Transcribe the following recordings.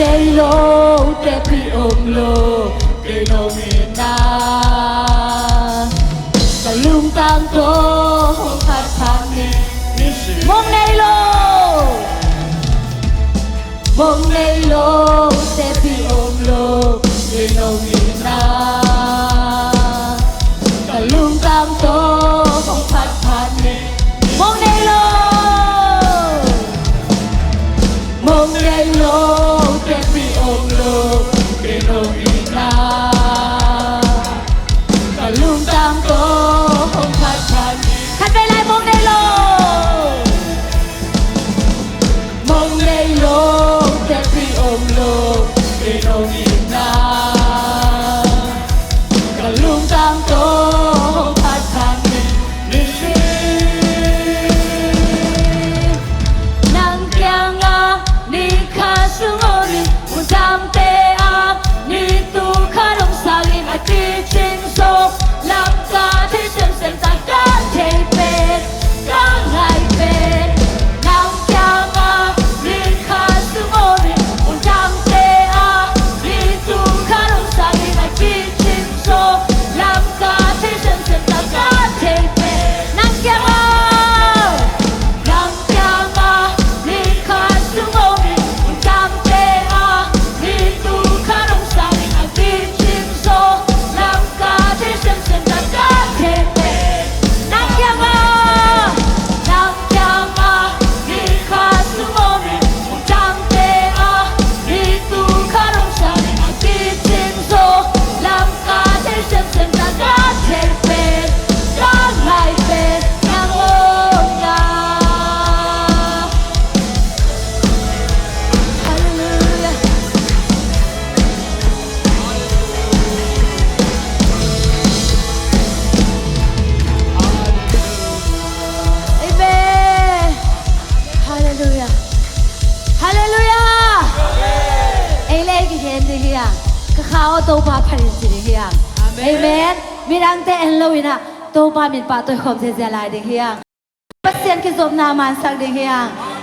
đầy lô để bị ôm lô để nông na cả lung tăng tô phát phát mong đầy lô để bị ôm lô để nông na cả lung tăng tô phát phát mong đầy lô để bị ôm lô để nông na cả lung tăng tô phát phát khát về lại mong đầy lô để bị ôm lô để nông na cả lung tăng tô phát phát nang kyanga ni khasungoni utam te a ni tu kharong sagin ati ching so lam ka thi sem sem ta ka te pe ka ngai pe nang kyanga ni khasungoni utam te a ni tu kharong sagin ati ching so lam ka thi sem sem ta ka te pe nang kyanga ni khasungoni utam te a ni tu kharong sagin ati ching so lam ka thi sem sem ta ka te pe nang kyanga ni khasungoni utam te a ni tu kharong sagin ati ching so lam ka thi sem sem ta ka te pe ka ngai pe nang o na Hallelujah. Amen. Hallelujah. Hallelujah. Ai lê cái gì đi kia? Cái khao tô ba phải gì đi kia? Amen. Mi đang tên lâu na tô ba mình ba tôi không thể ra lại đi kia. Bắt xiên cái dòng nam man sang đi kia.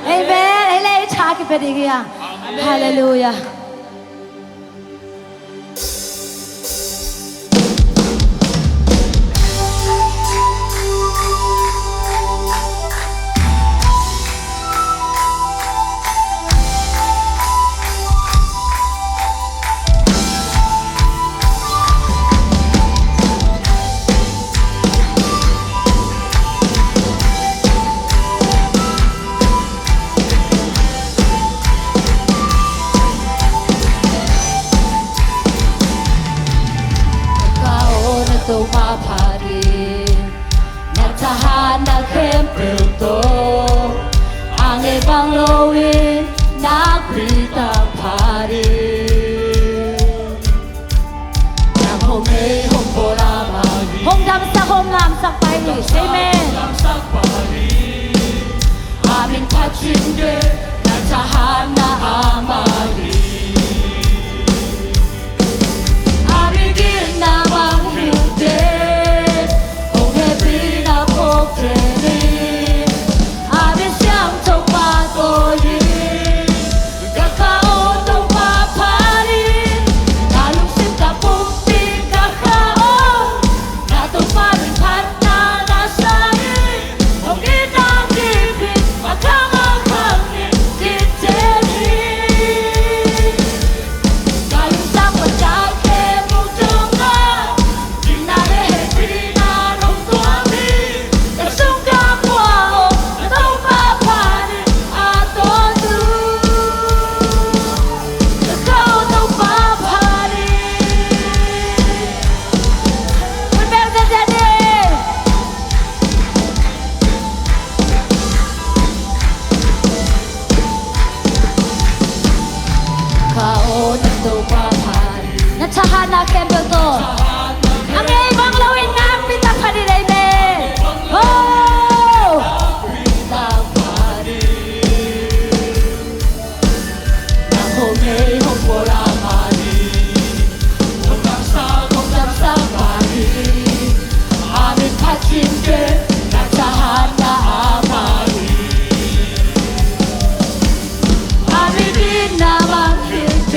Amen. Ai lê cha cái bên đi kia. Hallelujah. Tô ba phari na tahan na kem pelto ange bang lowin na prita phari na home home bora magi home dam sak pai ni amen amin pachin de na tahan na amagi amigin na bang Tahana kembel to. Ang ibang lawin na pita pa ni Amen. Oh! Pita pa ni. Na home home bora mani. Hong sa mani. Amin pachin ke na tahana amani. Amin din naman hinte.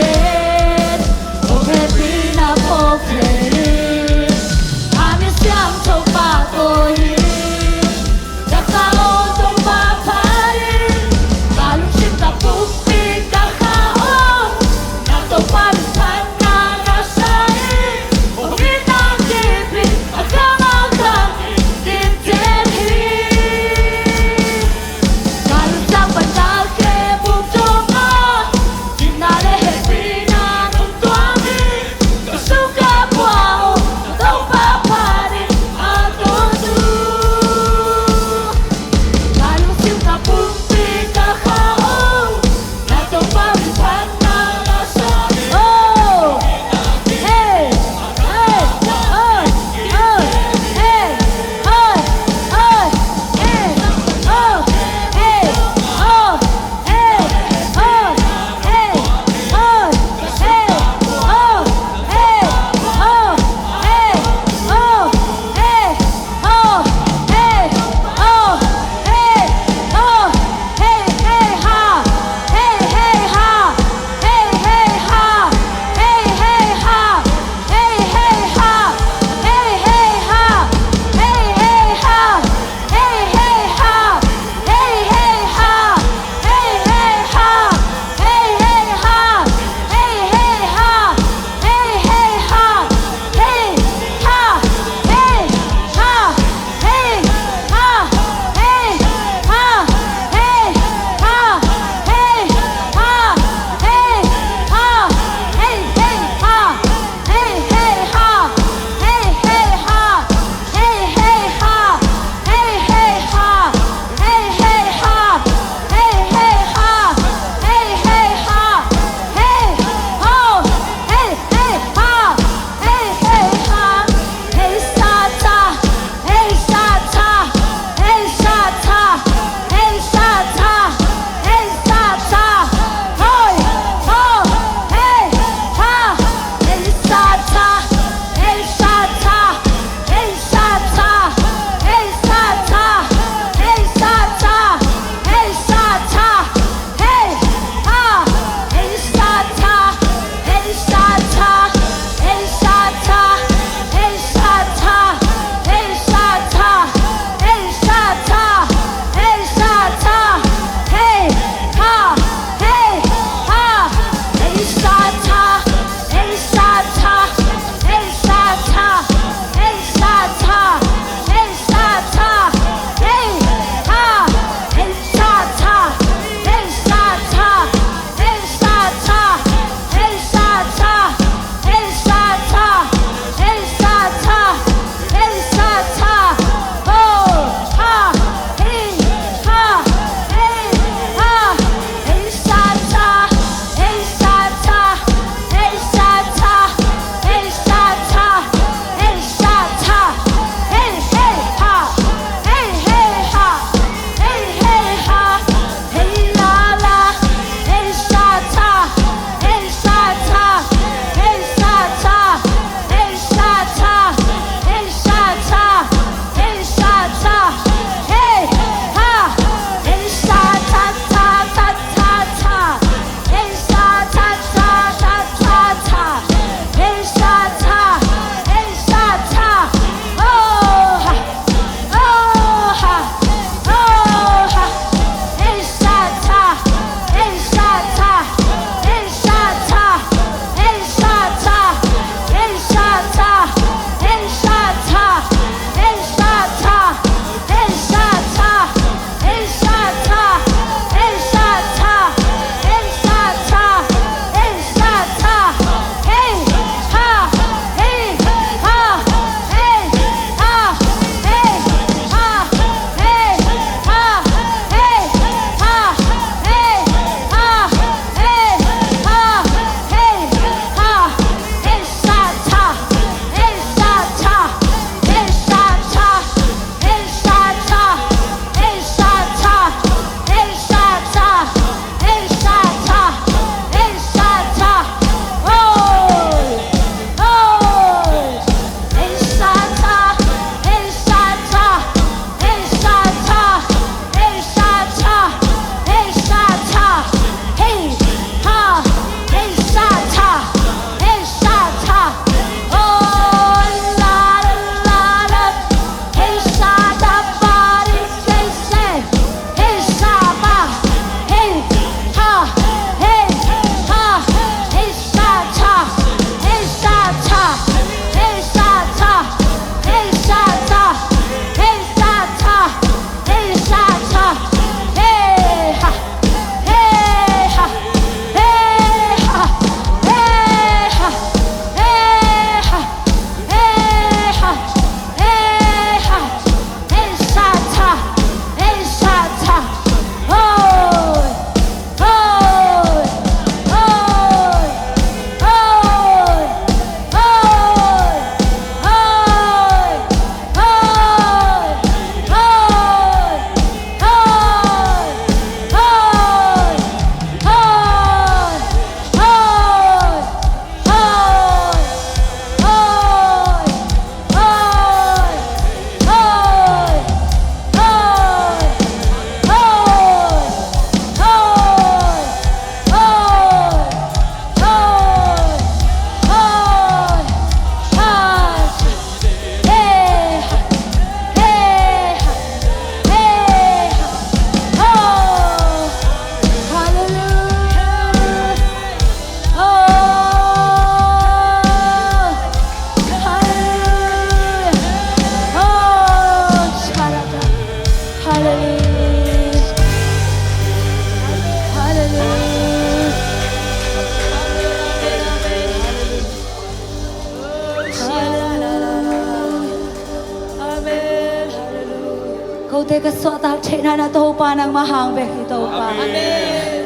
te ka so ta thena na to pa nang mahang ve hi to pa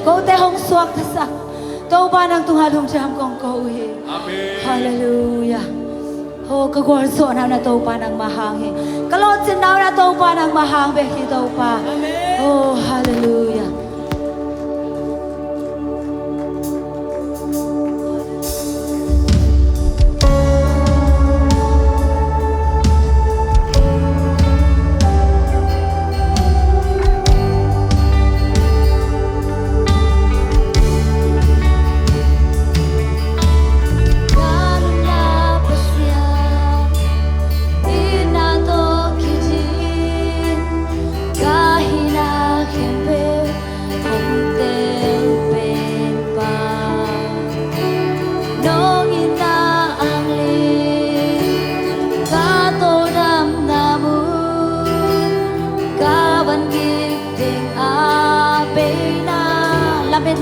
ko te hong suak ta sa to pa nang tung halum jam kong ko hi hallelujah ho ka gor so na to pa nang mahang hi ka lo chin na to pa nang mahang ve hi to pa oh hallelujah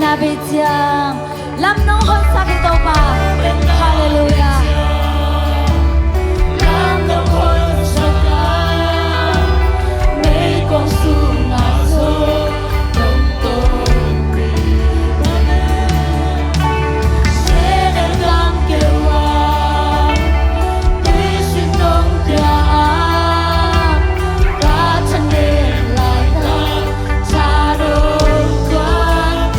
na bị chàng làm nông hơn sa đi đâu bà hallelujah làm nông hơn sa ca mấy con sung ngã rơi đông tôn đi sẽ đến làm kêu hoa tuy xin đông kia cả chân đêm lại ta cha đôi quan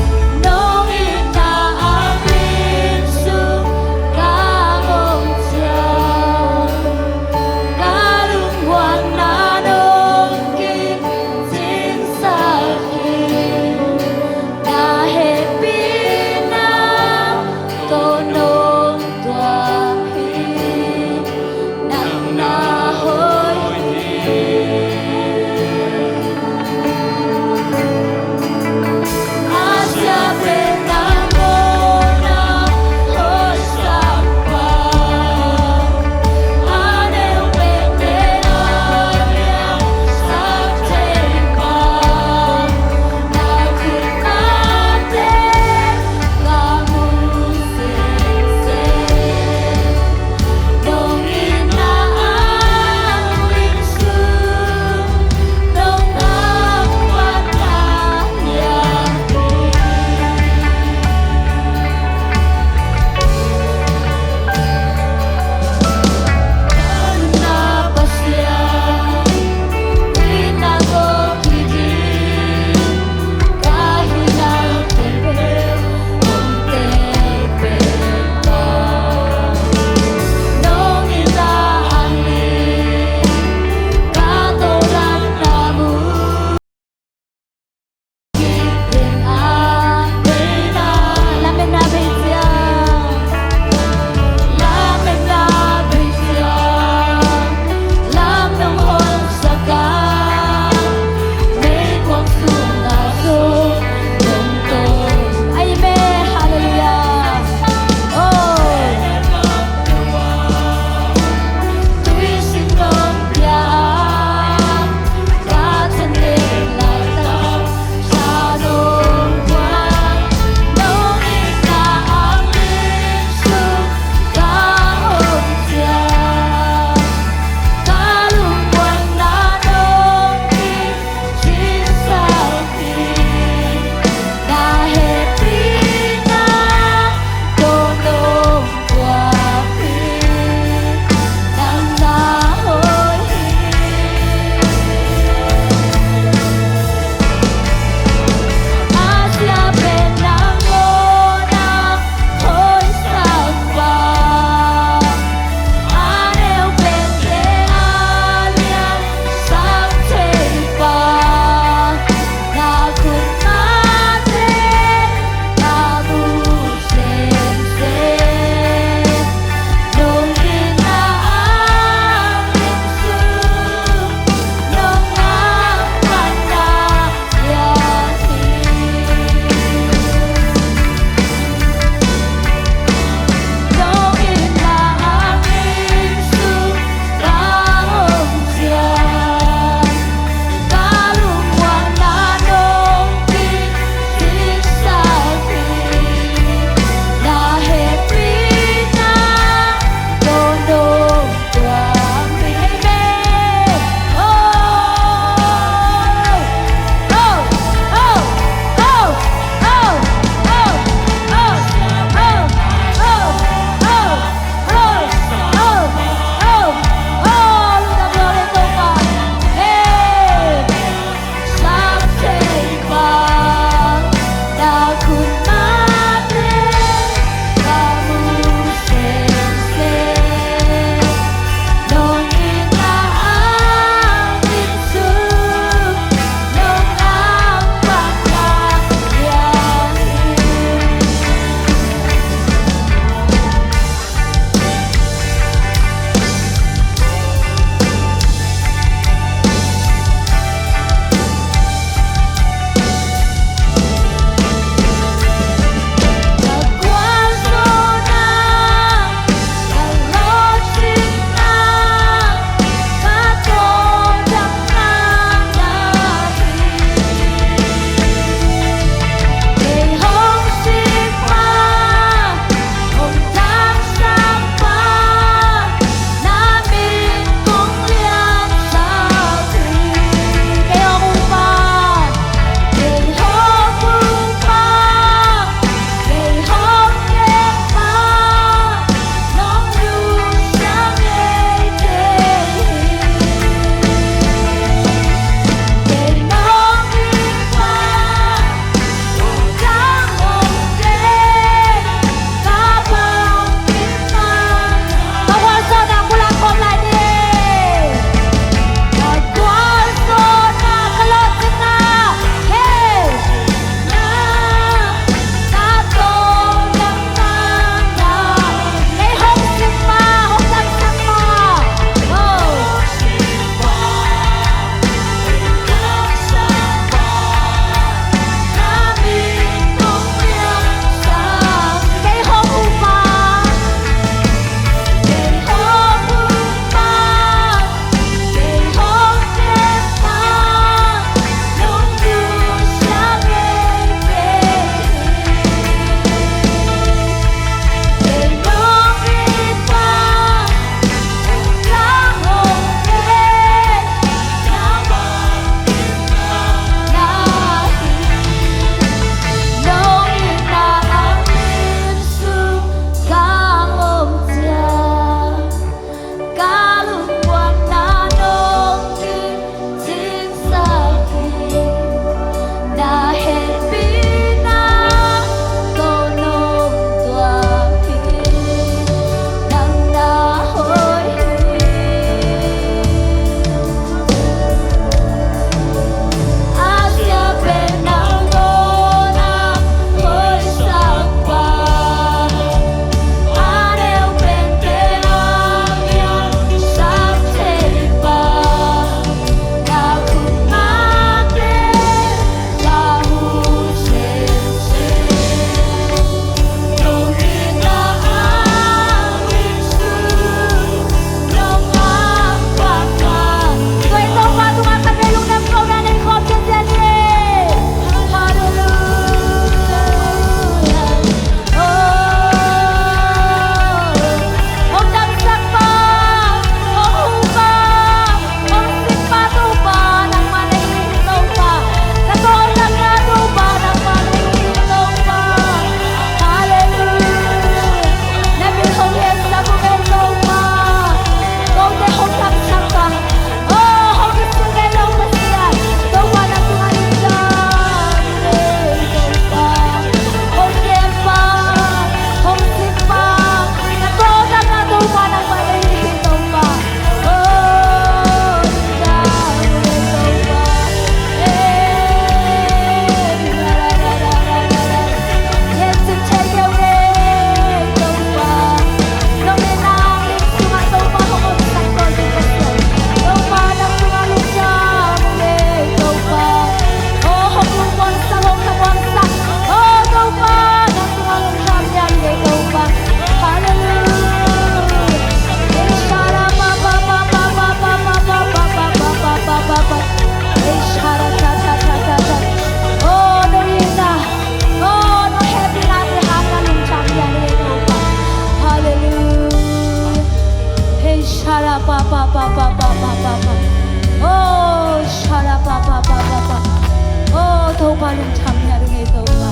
lung tham nhà được nghe tàu pa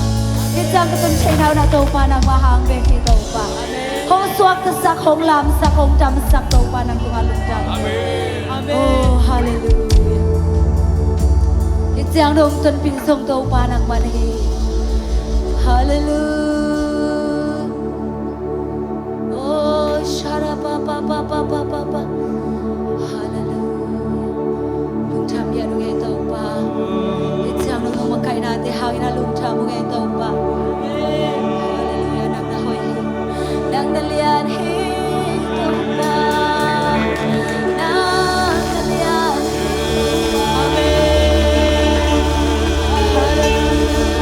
cái trang cái tuần chạy nào na tàu pa nang mahang về khi tàu pa hong suak cái sắc hong lam sắc hong trầm sắc tàu pa nang tung lung tham oh hallelujah cái trang đông tuần pin sông tàu pa nang man hi hallelujah oh shara pa pa pa pa pa pa pa Kai na te hang ina lung tham nge to pa hallelujah nang na hoi nang na lian hi to pa nang na lian amen hallelujah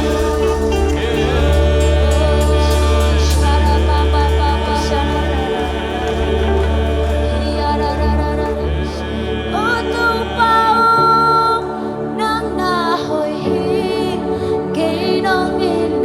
shara pa pa pa pa shara ya ra ra ra ra oh to pa nang na hoi hi Nong in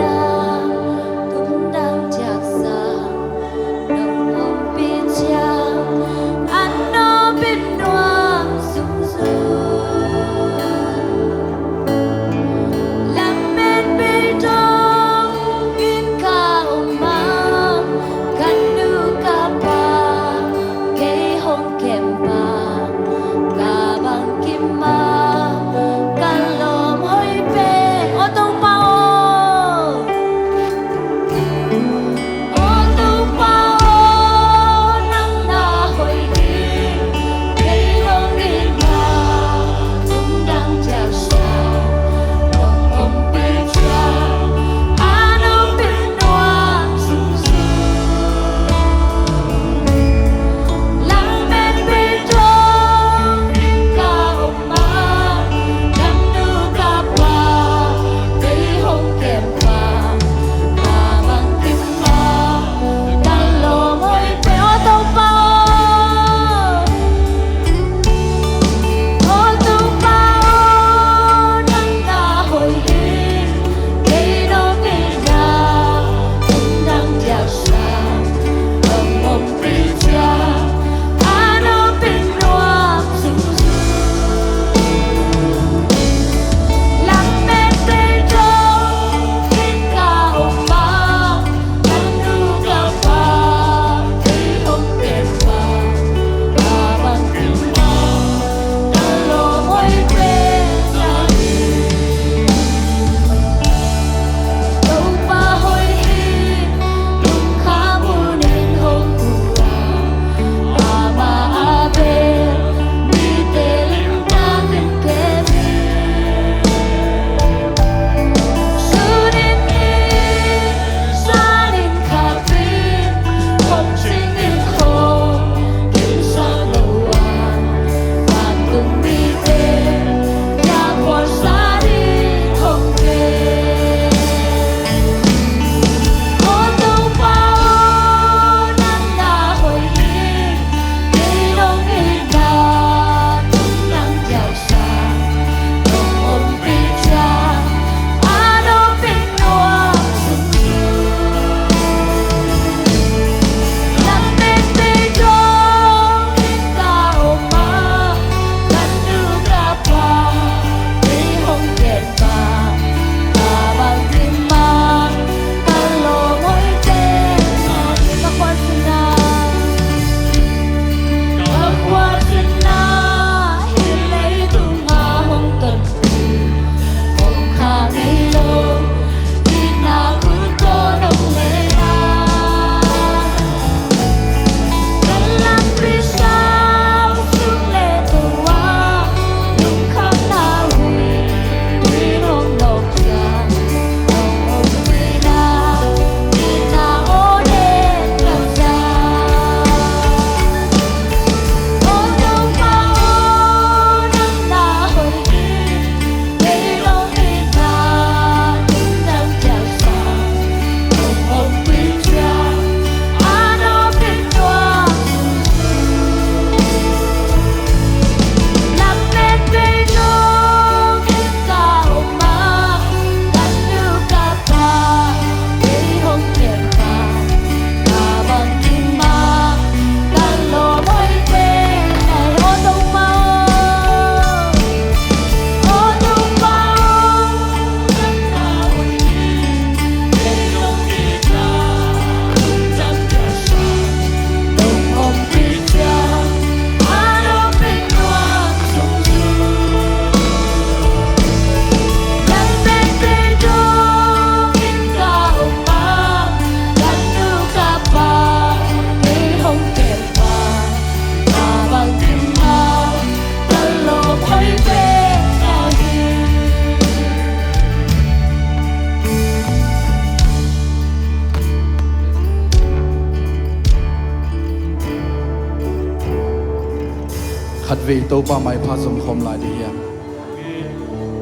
về tàu pa mai pha som khom lại đi hiền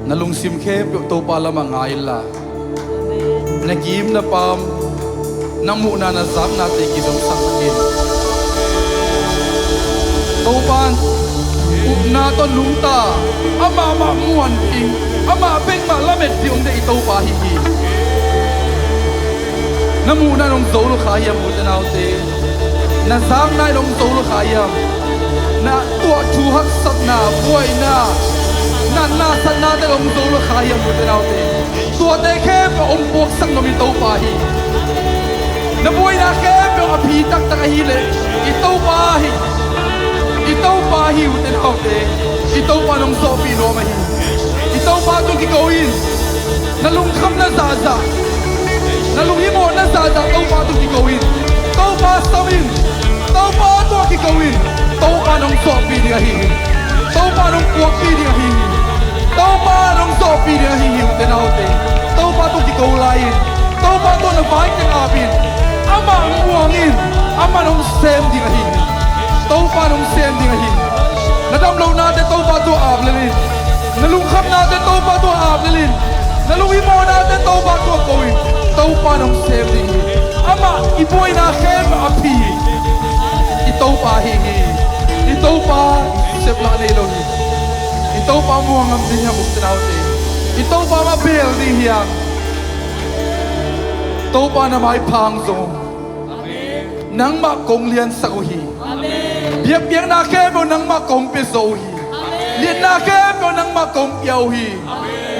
na lung sim khe tàu pa lama ngai la na kim na pam na mu na zam na te ki dom sak in tàu pa na to lung ta ama ma muan ping ama beng ma lamet diom de tàu pa hi hi na mu na nong zo lo khayam mu te nau te na zam nai nong zo lo khayam na tua thu hak sat na boy na san na te long zo lo khayam mu te nau te tua te khe pa bok sang no mi tàu pa hi na boy na khe pa a phi tak tak hi le I tàu pa hi u te nau te I tàu pa nong zo pi no ma hi I tàu pa tu ki go in na lung kham na za na lung hi mo na za tàu pa tu ki go in tàu pa sam in tàu pa tu ki go in tàu pa nong zo pi ni hi tàu pa nong kuak pi ni hi tàu pa nong zo pi ni hi u te nau te tàu pa tu ki go lai in tàu pa tu na vai te a bin ama muang in ama nong sem di hi tàu pa nong sem di hi na dam lo na te tàu pa tu ab le lin na lung kham na te tàu pa tu ab le lin na lung hi mo na te tàu pa tu go in tàu pa nong sem di hi ama I boy na khem a phi I tàu pa hi I tàu pa sep la nei lo hi I tàu pa muang am din ha muk te nau te I tàu pa ma bel di hiang tàu pa na mai phang zo nang ma kong lian sa ko hi biak biak na khe bo nang ma kong pe zo hi lian na khe bo nang ma kong piao hi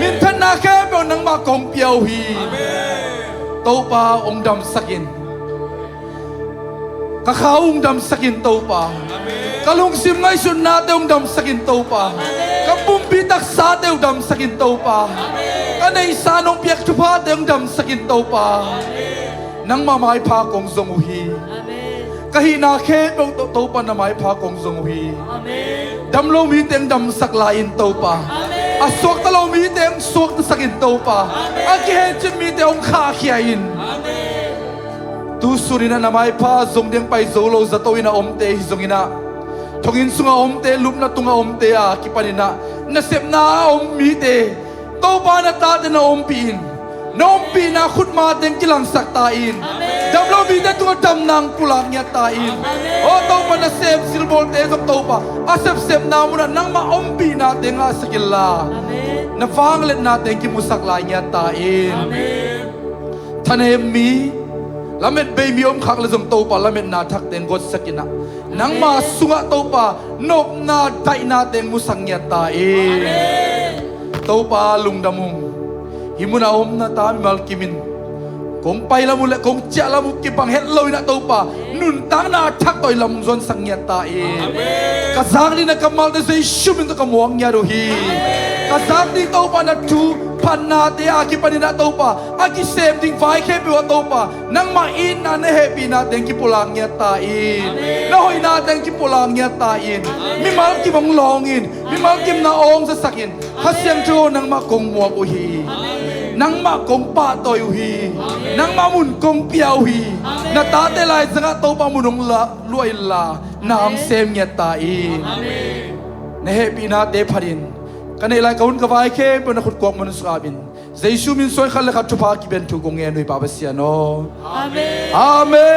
min than na khe bo nang ma kong piao hi tàu pa ong dam sakin ka khaung dam sakin tàu pa kalung sim ngai sun na te ong dam sakin tàu pa ka pum pi tak sa te ong dam sakin tàu pa ka nei sa nong piak chu pa te ong dam sakin tàu pa nang ma mai pha kong zong hi kahi na khe bong tàu pa na mai pha kong zong hi dam lo mi teng dam sak la in tàu pa a suak ta lo mi teng suak ta sakin tàu pa a ki hen chin mi te ong kha khia in tu surina na mai pha zong deng pai zo lo za to ina om te hi zong ina thongin sunga om te lup na tunga om te a ki panina na sep na om mi te tàu pa na ta te na om pin nom pi na khut ma teng kilang sak ta in dam lo mi te tu dam nang pulang nya ta in o tàu pa na sep sil bol te zong tàu pa a sep na mu na nang ma om pi na teng a sakilla na fang let na teng ki musak la nya ta in thane mi lamet be mi om khak le zong tàu pa lamet na thak ten got sakina nang ma sunga tàu pa nop na dai na teng musang nya ta in tàu pa lung damung himuna om na ta mi mal kimin kong pai la mu le kong cha la mu ki pang het loi na tàu pa nun tang na thak toi lam zon sang nya ta in ka zang ni na kamal de sei shumin to kamuang nya ro hi ka zang ni tàu pa na tu pan na te a ki panina tàu pa a ki sem ding vai khe pi wa tàu pa nang ma in na ne happy na teng ki pulang nya ta in na hoi na teng ki pulang nya ta in mi mal ki bang long in mi mal kim na ong sa sakin ha siam chu nang ma kong muak u hi nang ma kong pa toy u hi nang ma mun kong piao hi na ta te lai zanga tàu pa munong la luai la na am sem nya ta in ne happy na te pharin kanai lai kaun ka vai khe pe na khut kok man sabin jaisu min soi khal kha thupa ki ben thu gong nge noi pa basia no amen amen